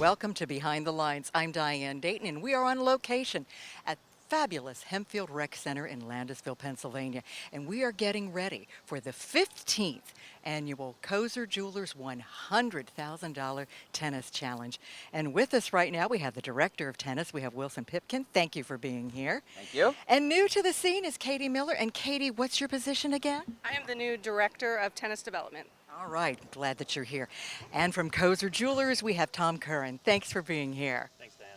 welcome to Behind the Lines. I'm Diane Dayton, and we are on location at fabulous Hempfield Rec Center in Landisville, Pennsylvania. And we are getting ready for the 15th annual Koser Jewelers $100,000 Tennis Challenge. And with us right now, we have the Director of Tennis. We have Wilson Pipkin. Thank you for being here. Thank you. And new to the scene is Katie Miller. And Katie, what's your position again? I am the new Director of Tennis Development. All right, glad that you're here. And from Koser Jewelers, we have Tom Curran. Thanks for being here. Thanks, Dan.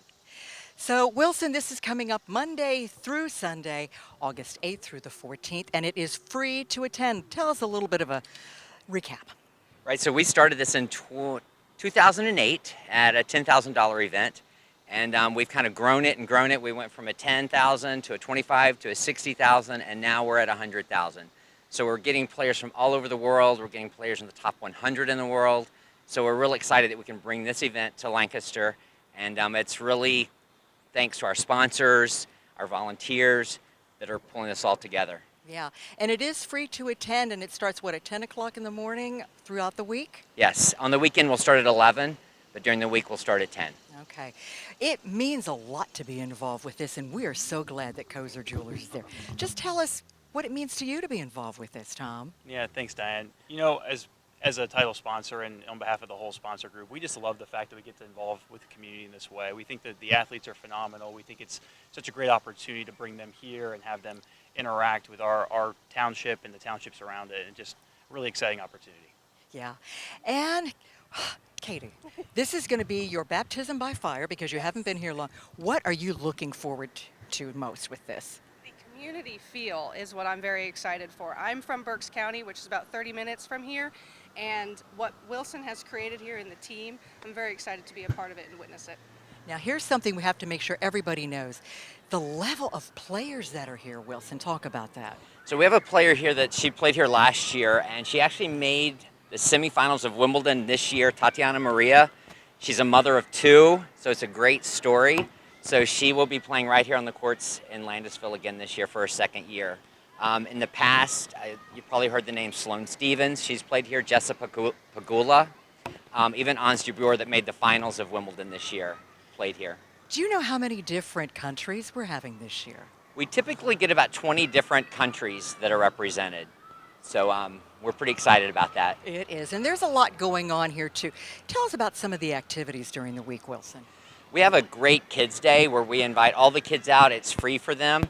So, Wilson, this is coming up Monday through Sunday, August 8th through the 14th, and it is free to attend. Tell us a little bit of a recap. Right, so we started this in 2008 at a $10,000 event, and we've kind of grown it and grown it. We went from a $10,000 to a $25,000 to a $60,000, and now we're at $100,000. So we're getting players from all over the world. We're getting players in the top 100 in the world. So we're really excited that we can bring this event to Lancaster, and it's really thanks to our sponsors, our volunteers that are pulling this all together. Yeah, and it is free to attend, and it starts, what, at 10 o'clock in the morning throughout the week? Yes, on the weekend we'll start at 11, but during the week we'll start at 10. Okay. It means a lot to be involved with this, and we are so glad that Koser Jewelers is there. Just tell us what it means to you to be involved with this, Tom. Yeah, thanks, Diane. You know, as a title sponsor and on behalf of the whole sponsor group, we just love the fact that we get to involve with the community in this way. We think that the athletes are phenomenal. We think it's such a great opportunity to bring them here and have them interact with our township and the townships around it, and just a really exciting opportunity. Yeah. And Katie, this is going to be your baptism by fire because you haven't been here long. What are you looking forward to most with this? The community feel is what I'm very excited for. I'm from Berks County, which is about 30 minutes from here, and what Wilson has created here in the team, I'm very excited to be a part of it and witness it. Now, here's something we have to make sure everybody knows. The level of players that are here, Wilson, talk about that. So we have a player here that she played here last year, and she actually made the semifinals of Wimbledon this year, Tatiana Maria. She's a mother of two, so it's a great story. So she will be playing right here on the courts in Landisville again this year for her second year. In the past, you probably heard the name Sloane Stevens. She's played here. Jessica Pagula, even Ons Jabeur that made the finals of Wimbledon this year, played here. Do you know how many different countries we're having this year? We typically get about 20 different countries that are represented. So we're pretty excited about that. It is, and there's a lot going on here too. Tell us about some of the activities during the week, Wilson. We have a great kids day where we invite all the kids out. It's free for them.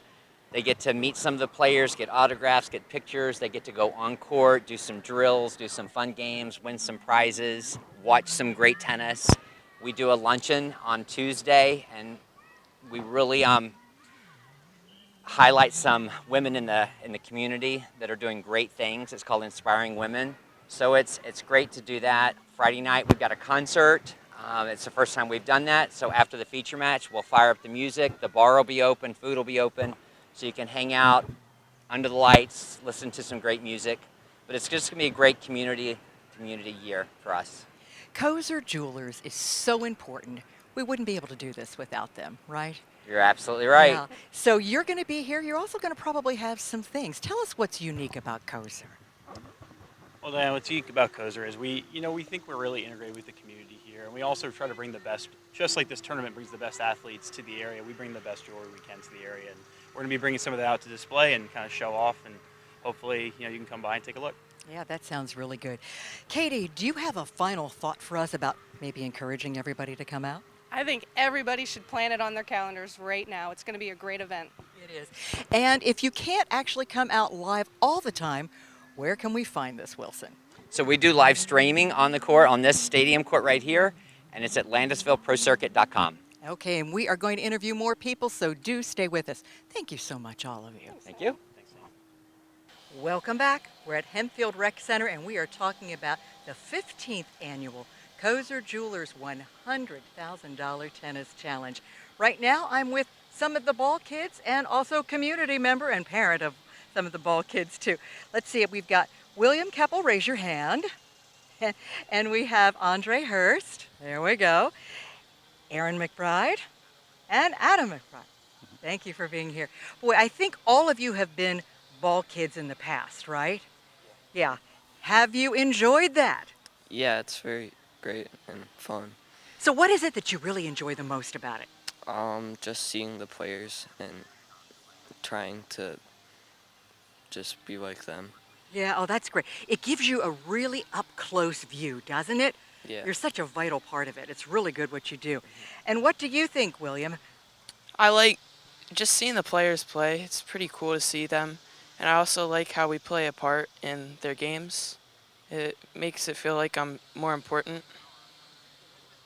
They get to meet some of the players, get autographs, get pictures. They get to go on court, do some drills, do some fun games, win some prizes, watch some great tennis. We do a luncheon on Tuesday, and we really highlight some women in the community that are doing great things. It's called Inspiring Women. So it's great to do that. Friday night we've got a concert. It's the first time we've done that, so after the feature match, we'll fire up the music, the bar will be open, food will be open, so you can hang out under the lights, listen to some great music. But it's just going to be a great community year for us. Koser Jewelers is so important. We wouldn't be able to do this without them, right? You're absolutely right. Yeah. So you're going to be here. You're also going to probably have some things. Tell us what's unique about Koser. Well, Diane, what's unique about Koser is we think we're really integrated with the community here, and we also try to bring the best, just like this tournament brings the best athletes to the area, we bring the best jewelry we can to the area, and we're going to be bringing some of that out to display and kind of show off, and hopefully, you can come by and take a look. Yeah, that sounds really good. Katie, do you have a final thought for us about maybe encouraging everybody to come out? I think everybody should plan it on their calendars right now. It's going to be a great event. It is. And if you can't actually come out live all the time, where can we find this, Wilson? So we do live streaming on the court, on this stadium court right here, and it's at LandisvilleProCircuit.com. Okay, and we are going to interview more people, so do stay with us. Thank you so much, all of you. Thank you. Thanks, Diane. Welcome back. We're at Hempfield Rec Center, and we are talking about the 15th annual Koser Jewelers $100,000 Tennis Challenge. Right now, I'm with some of the ball kids and also community member and parent of some of the ball kids, too. Let's see, we've got William Keppel, raise your hand. And we have Andre Hurst, there we go. Aaron McBride and Adam McBride. Thank you for being here. Boy, I think all of you have been ball kids in the past, right? Yeah. Have you enjoyed that? Yeah, it's very great and fun. So what is it that you really enjoy the most about it? Just seeing the players and trying to just be like them. Yeah, oh, that's great. It gives you a really up close view, doesn't it? Yeah. You're such a vital part of it. It's really good what you do. And what do you think, William? I like just seeing the players play. It's pretty cool to see them. And I also like how we play a part in their games. It makes it feel like I'm more important.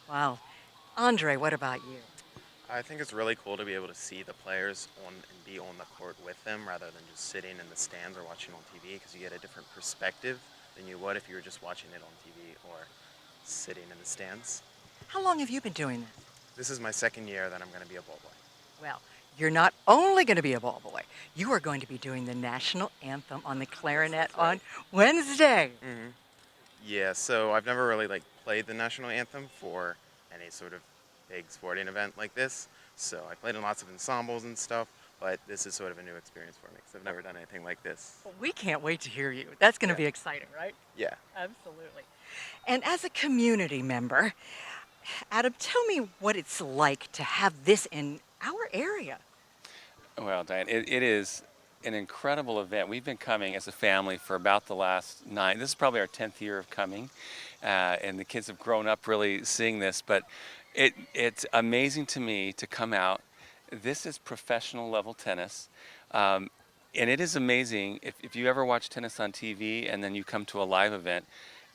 Wow. Andre, what about you? I think it's really cool to be able to see the players on and be on the court with them rather than just sitting in the stands or watching on TV because you get a different perspective than you would if you were just watching it on TV or sitting in the stands. How long have you been doing this? This is my second year that I'm going to be a ball boy. Well, you're not only going to be a ball boy, you are going to be doing the national anthem on the clarinet That's right. on Wednesday. Yeah, so I've never really played the national anthem for any sort of big sporting event like this. So I played in lots of ensembles and stuff, but this is sort of a new experience for me because I've never done anything like this. Well, we can't wait to hear you. That's going to Yeah. be exciting, right? Yeah. Absolutely. And as a community member, Adam, tell me what it's like to have this in our area. Well, Diane, it is an incredible event. We've been coming as a family for about the last 9. This is probably our 10th year of coming, and the kids have grown up really seeing this. But it's amazing to me to come out. This is professional level tennis, and it is amazing. If you ever watch tennis on TV and then you come to a live event,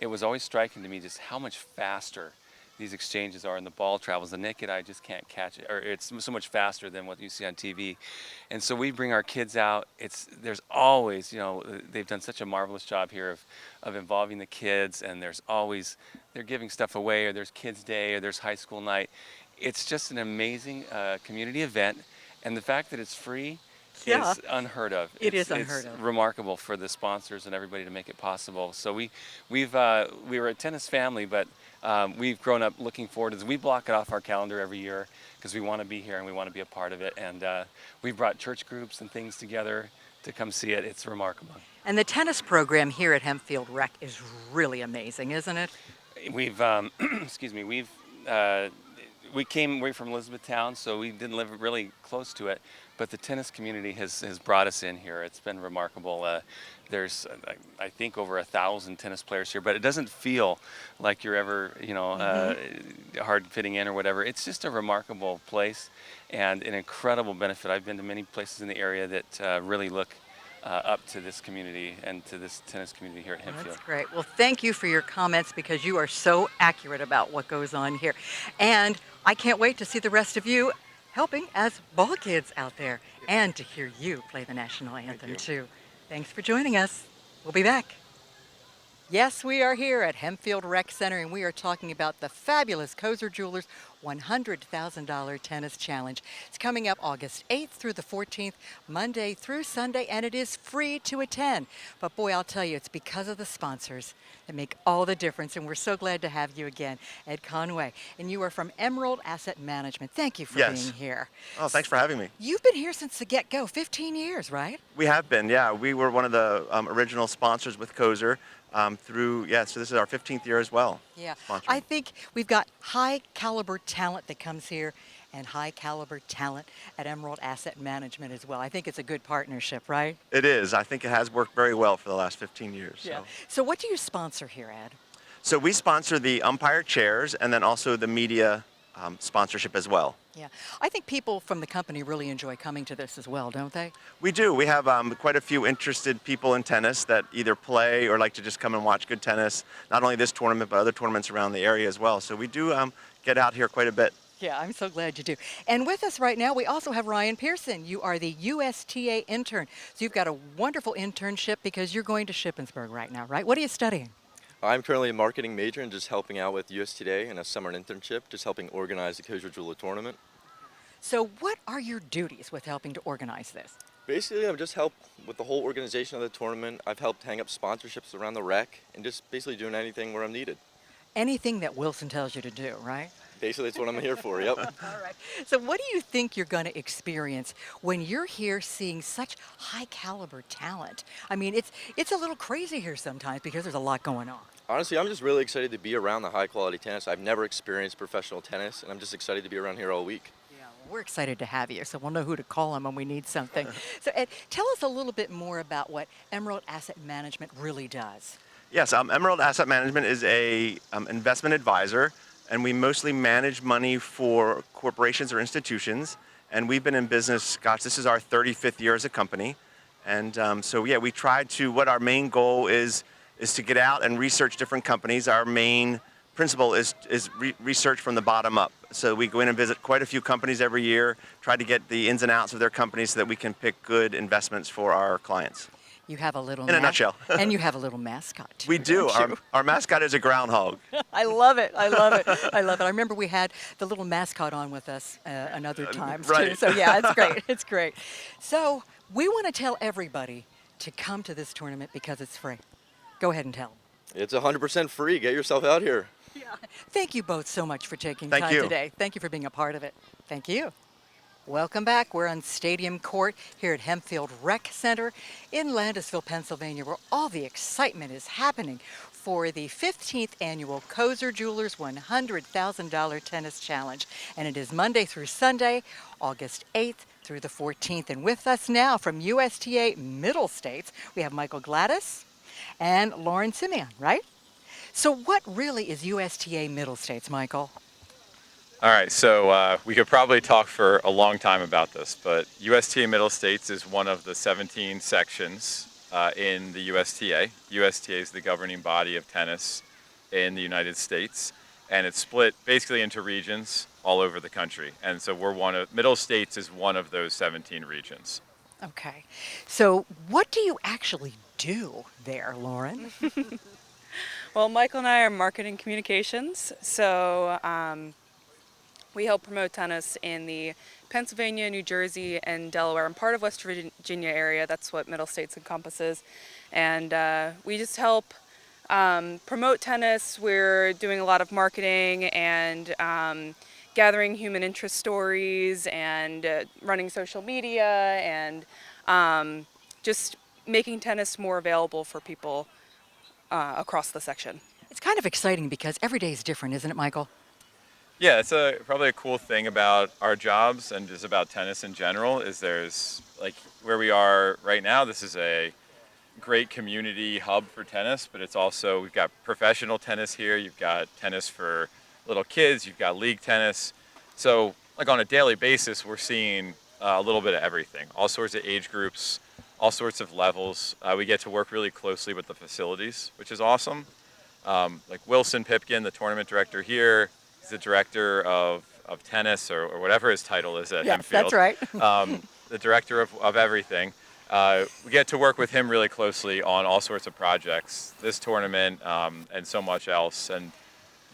it was always striking to me just how much faster these exchanges are and the ball travels. The naked eye just can't catch it, or it's so much faster than what you see on TV. And so we bring our kids out. There's always, they've done such a marvelous job here of involving the kids, and they're giving stuff away, or there's kids day, or there's high school night. It's just an amazing community event, and the fact that it's free Yeah. is unheard of. It is It's unheard of. remarkable for the sponsors and everybody to make it possible. So we were a tennis family, but we've grown up looking forward to this. We block it off our calendar every year because we want to be here and we want to be a part of it. And we've brought church groups and things together to come see it. It's remarkable. And the tennis program here at Hempfield Rec is really amazing, isn't it? We've, excuse me, we came away from Elizabethtown, so we didn't live really close to it. But the tennis community has brought us in here. It's been remarkable. There's, I think, over 1,000 tennis players here, but it doesn't feel like you're ever, hard fitting in or whatever. It's just a remarkable place and an incredible benefit. I've been to many places in the area that really look up to this community and to this tennis community here at Hempfield. That's great. Well, thank you for your comments because you are so accurate about what goes on here. And I can't wait to see the rest of you helping as ball kids out there and to hear you play the national anthem too. Thanks for joining us. We'll be back. Yes, we are here at Hempfield Rec Center, and we are talking about the fabulous Koser Jewelers $100,000 Tennis Challenge. It's coming up August 8th through the 14th, Monday through Sunday, and it is free to attend. But boy, I'll tell you, it's because of the sponsors that make all the difference, and we're so glad to have you again, Ed Conway. And you are from Emerald Asset Management. Thank you for Yes. being here. Oh, thanks for having me. You've been here since the get-go, 15 years, right? We have been, yeah. We were one of the original sponsors with Koser so this is our 15th year as well. Yeah, sponsoring. I think we've got high caliber talent that comes here and high caliber talent at Emerald Asset Management as well. I think it's a good partnership, right? It is. I think it has worked very well for the last 15 years. Yeah. So what do you sponsor here, Ed? So we sponsor the umpire chairs and then also the media sponsorship as well. Yeah, I think people from the company really enjoy coming to this as well, don't they? We do. We have quite a few interested people in tennis that either play or like to just come and watch good tennis, not only this tournament, but other tournaments around the area as well. So we do get out here quite a bit. Yeah, I'm so glad you do. And with us right now, we also have Ryan Pearson. You are the USTA intern. So you've got a wonderful internship because you're going to Shippensburg right now, right? What are you studying? I'm currently a marketing major and just helping out with USTA in a summer internship, just helping organize the Koser Jeweler tournament. So what are your duties with helping to organize this? Basically, I've just helped with the whole organization of the tournament. I've helped hang up sponsorships around the rec and just basically doing anything where I'm needed. Anything that Wilson tells you to do, right? Basically, that's what I'm here for, yep. All right. So what do you think you're going to experience when you're here seeing such high caliber talent? I mean, it's a little crazy here sometimes because there's a lot going on. Honestly, I'm just really excited to be around the high quality tennis. I've never experienced professional tennis, and I'm just excited to be around here all week. Yeah, well, we're excited to have you, so we'll know who to call on when we need something. So, Ed, tell us a little bit more about what Emerald Asset Management really does. Yes, Emerald Asset Management is a investment advisor, and we mostly manage money for corporations or institutions. And we've been in business, gosh, this is our 35th year as a company. And so, yeah, we try to, what our main goal is to get out and research different companies. Our main principle is research from the bottom up. So we go in and visit quite a few companies every year, try to get the ins and outs of their companies so that we can pick good investments for our clients. You have a little In a nutshell. and you have a little mascot too. We do. don't you? Our mascot is a groundhog. I love it. I love it. I love it. I remember we had the little mascot on with us another times too. right. So yeah, it's great. It's great. So we want to tell everybody to come to this tournament because it's free. Go ahead and tell them. It's 100% free. Get yourself out here. Yeah. Thank you both so much for taking Thank time you. today. Thank you for being a part of it. Thank you. Welcome back. We're on Stadium Court here at Hempfield Rec Center in Landisville, Pennsylvania, where all the excitement is happening for the 15th annual Koser Jewelers $100,000 Tennis Challenge. And it is Monday through Sunday, August 8th through the 14th. And with us now from USTA Middle States, we have Michael Gladys and Lauren Simeon, right? So what really is USTA Middle States, Michael? All right, so we could probably talk for a long time about this, but USTA Middle States is one of the 17 sections in the USTA. USTA is the governing body of tennis in the United States, and it's split basically into regions all over the country. And so Middle States is one of those 17 regions. Okay. So what do you actually do there, Lauren? Well, Michael and I are marketing communications, so we help promote tennis in the Pennsylvania, New Jersey, and Delaware, and part of West Virginia area. That's what Middle States encompasses. And we just help promote tennis. We're doing a lot of marketing and gathering human interest stories and running social media and just making tennis more available for people across the section. It's kind of exciting because every day is different, isn't it, Michael? Yeah, it's probably a cool thing about our jobs and just about tennis in general is there's, like, where we are right now, this is a great community hub for tennis, but it's also, we've got professional tennis here, you've got tennis for little kids, you've got league tennis. So, like, on a daily basis, we're seeing a little bit of everything, all sorts of age groups, all sorts of levels. We get to work really closely with the facilities, which is awesome. Like Wilson Pipkin, the tournament director here, he's the director of tennis or whatever his title is at Hempfield. That's right. The director of everything. We get to work with him really closely on all sorts of projects, this tournament and so much else. And,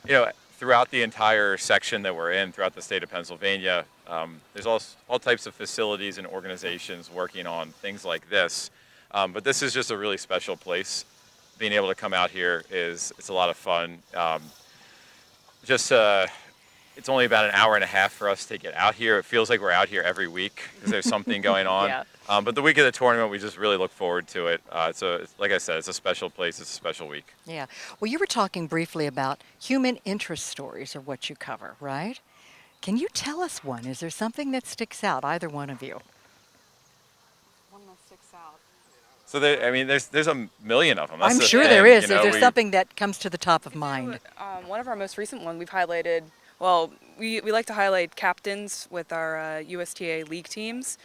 you know, throughout the entire section that we're in, throughout the state of Pennsylvania, there's all types of facilities and organizations working on things like this. But this is just a really special place. Being able to come out here it's a lot of fun. It's only about an hour and a half for us to get out here. It feels like we're out here every week because there's something going on. Yeah. But the week of the tournament, we just really look forward to it. Like I said, it's a special place. It's a special week. Yeah. Well, you were talking briefly about human interest stories are what you cover, right? Can you tell us one? Is there something that sticks out, either one of you? One that sticks out. So there's a million of them. That's I'm the sure thing, there is. you know, Is there something that comes to the top of mind? One of our most recent ones we've highlighted, well, we like to highlight captains with our USTA league teams.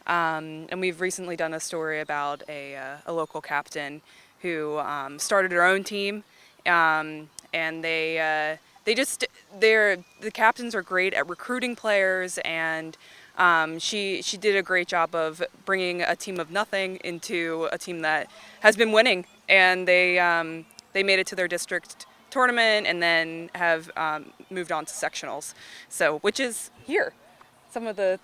And we've recently done a story about a local captain who started her own team. And the captains are great at recruiting players, and she did a great job of bringing a team of nothing into a team that has been winning, and they made it to their district tournament and then have moved on to sectionals, so which is here. Some of the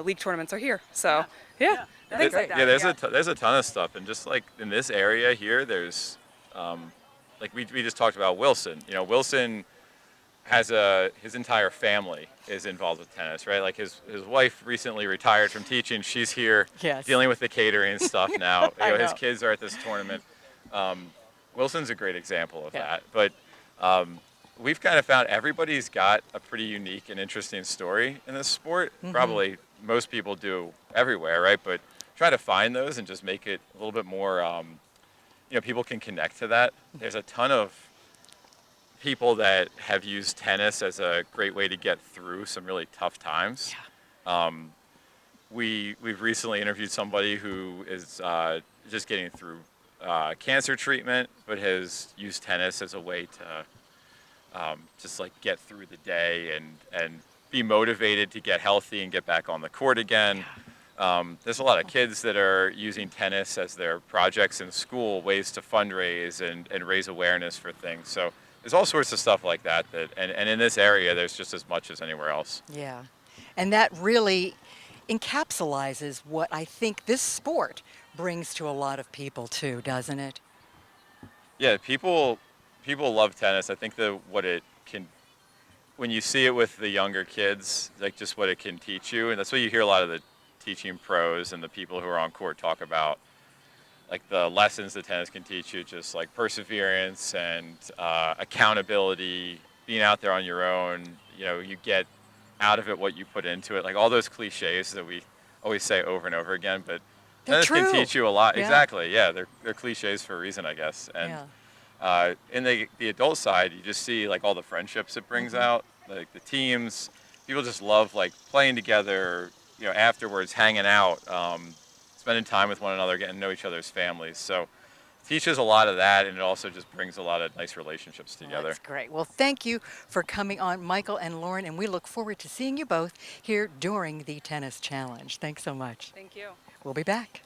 league tournaments are here, so yeah. Things like that. Yeah, there's a ton of stuff, and just like in this area here, there's like we just talked about Wilson. You know, Wilson has his entire family is involved with tennis, right? Like his wife recently retired from teaching. She's here Yes. dealing with the catering stuff now. I His know. kids are at this tournament. Wilson's a great example of Yeah. that. But we've kind of found everybody's got a pretty unique and interesting story in this sport. Probably most people do everywhere, right? But try to find those and just make it a little bit more, people can connect to that. There's a ton of people that have used tennis as a great way to get through some really tough times. We've recently interviewed somebody who is just getting through cancer treatment, but has used tennis as a way to just like get through the day and be motivated to get healthy and get back on the court again. There's a lot of kids that are using tennis as their projects in school, ways to fundraise and raise awareness for things. So there's all sorts of stuff like that, and in this area, there's just as much as anywhere else. Yeah. And that really encapsulates what I think this sport brings to a lot of people too, doesn't it? Yeah, people love tennis. I think that what it can, when you see it with the younger kids, like just what it can teach you, and that's what you hear a lot of the teaching pros and the people who are on court talk about, like the lessons that tennis can teach you, just like perseverance and accountability, being out there on your own. You get out of it what you put into it, like all those cliches that we always say over and over again, but They're tennis can true. teach you a lot. Yeah. Exactly, yeah, they're cliches for a reason, I guess. And in the adult side, you just see like all the friendships it brings out, like the teams. People just love like playing together, afterwards, hanging out, spending time with one another, getting to know each other's families. So it teaches a lot of that, and it also just brings a lot of nice relationships together. That's great. Well, thank you for coming on, Michael and Lauren, and we look forward to seeing you both here during the Tennis Challenge. Thanks so much. Thank you. We'll be back.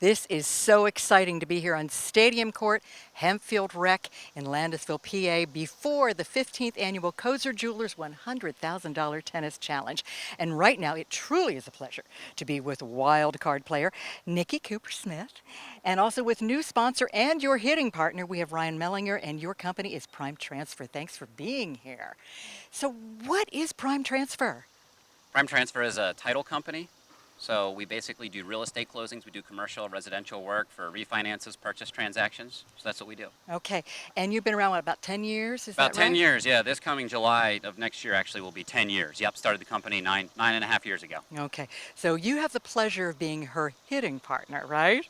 This is so exciting to be here on Stadium Court, Hempfield Rec in Landisville, PA, before the 15th annual Koser Jewelers $100,000 Tennis Challenge. And right now, it truly is a pleasure to be with wild card player Nikki Cooper-Smith, and also with new sponsor and your hitting partner, we have Ryan Mellinger, and your company is Prime Transfer. Thanks for being here. So what is Prime Transfer? Prime Transfer is a title company. So we basically do real estate closings. We do commercial, residential work for refinances, purchase transactions. So that's what we do. Okay. And you've been around, what, about 10 years? Is About that right? 10 years, yeah. This coming July of next year actually will be 10 years. Yep, started the company nine and a half years ago. Okay. So you have the pleasure of being her hitting partner, right?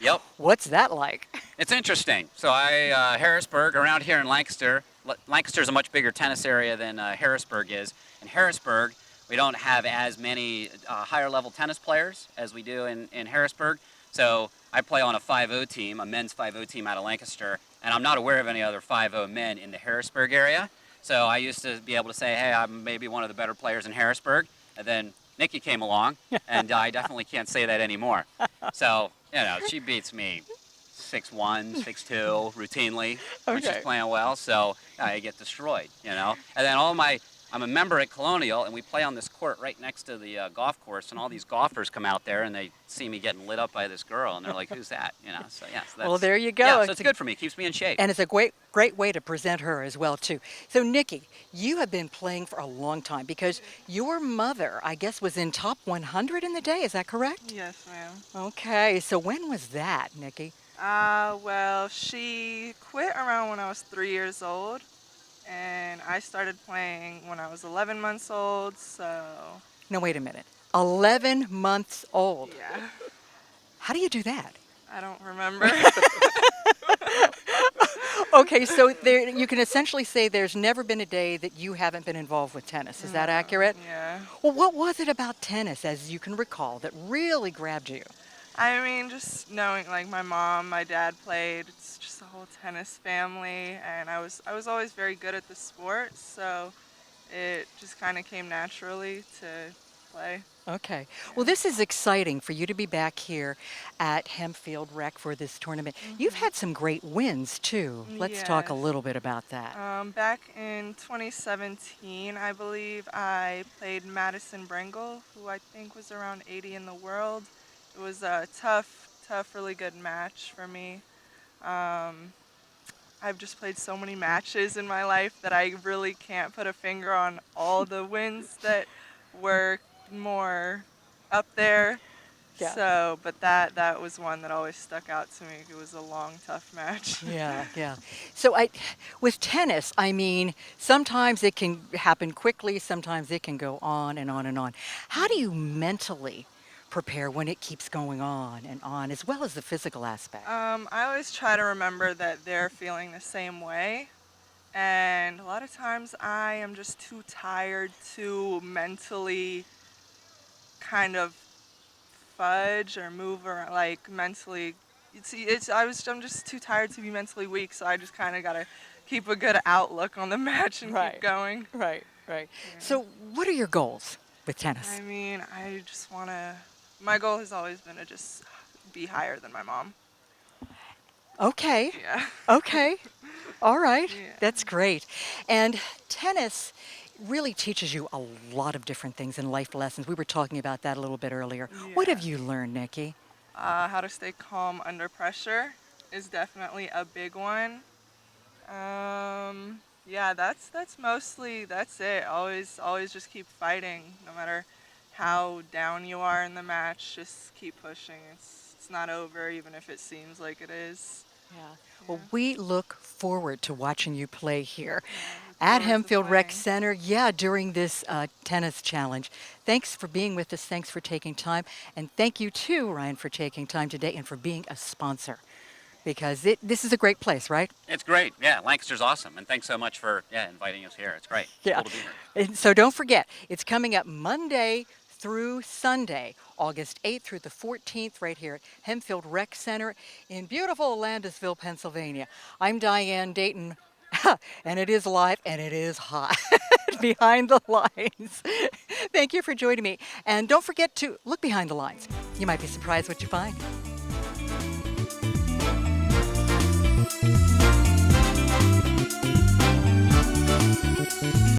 Yep. What's that like? It's interesting. So Harrisburg, around here in Lancaster, Lancaster's a much bigger tennis area than Harrisburg is. In Harrisburg, we don't have as many higher level tennis players as we do in Harrisburg. So I play on a 5-0 team, a men's 5-0 team out of Lancaster, and I'm not aware of any other 5-0 men in the Harrisburg area. So I used to be able to say, hey, I'm maybe one of the better players in Harrisburg. And then Nikki came along, and I definitely can't say that anymore. So, she beats me 6'1", 6'2", routinely when she's playing well. So I get destroyed, And then I'm a member at Colonial, and we play on this court right next to the golf course, and all these golfers come out there, and they see me getting lit up by this girl, and they're like, who's that? So, yeah. So Well, there you go. Yeah, so it's good for me. It keeps me in shape. And it's a great way to present her as well, too. So, Nikki, you have been playing for a long time because your mother, I guess, was in top 100 in the day. Is that correct? Yes, ma'am. Okay. So when was that, Nikki? Well, she quit around when I was 3 years old, and I started playing when I was 11 months old, so... No, wait a minute. 11 months old. Yeah. How do you do that? I don't remember. Okay, so you can essentially say there's never been a day that you haven't been involved with tennis. Is that accurate? Yeah. Well, what was it about tennis, as you can recall, that really grabbed you? I mean, just knowing, like, my mom, my dad played. It's just a whole tennis family, and I was always very good at the sport, so it just kind of came naturally to play. Okay. Well, this is exciting for you to be back here at Hempfield Rec for this tournament. You've had some great wins too. Let's talk a Yes. little bit about that. Back in 2017, I believe I played Madison Brengle, who I think was around 80 in the world. It was a tough, really good match for me. Um, I've just played so many matches in my life that I really can't put a finger on all the wins that were more up there. Yeah. So, but that was one that always stuck out to me. It was a long, tough match. Yeah, yeah. So with tennis, I mean, sometimes it can happen quickly, sometimes it can go on and on and on. How do you mentally prepare when it keeps going on, as well as the physical aspect? I always try to remember that they're feeling the same way. And a lot of times I am just too tired to mentally kind of fudge or move or like mentally. I'm just too tired to be mentally weak, so I just kind of gotta keep a good outlook on the match and keep going. Right. So, what are your goals with tennis? I mean, I just wanna. My goal has always been to just be higher than my mom. Okay. Yeah. Okay. All right. Yeah. That's great. And tennis really teaches you a lot of different things in life lessons. We were talking about that a little bit earlier. What have you learned, Nikki? How to stay calm under pressure is definitely a big one. Yeah, that's mostly it. Always just keep fighting, no matter how down you are in the match. Just keep pushing. It's not over, even if it seems like it is. Yeah. Well, we look forward to watching you play here at Hempfield Rec Center, during this tennis challenge. Thanks for being with us. Thanks for taking time. And thank you, too, Ryan, for taking time today and for being a sponsor. Because this is a great place, right? It's great. Yeah, Lancaster's awesome. And thanks so much for inviting us here. It's great. Yeah. Cool to be here. And so don't forget, it's coming up Monday through Sunday, August 8th through the 14th, right here at Hempfield Rec Center in beautiful Landisville, Pennsylvania. I'm Diane Dayton, and it is live and it is hot behind the lines. Thank you for joining me. And don't forget to look behind the lines. You might be surprised what you find.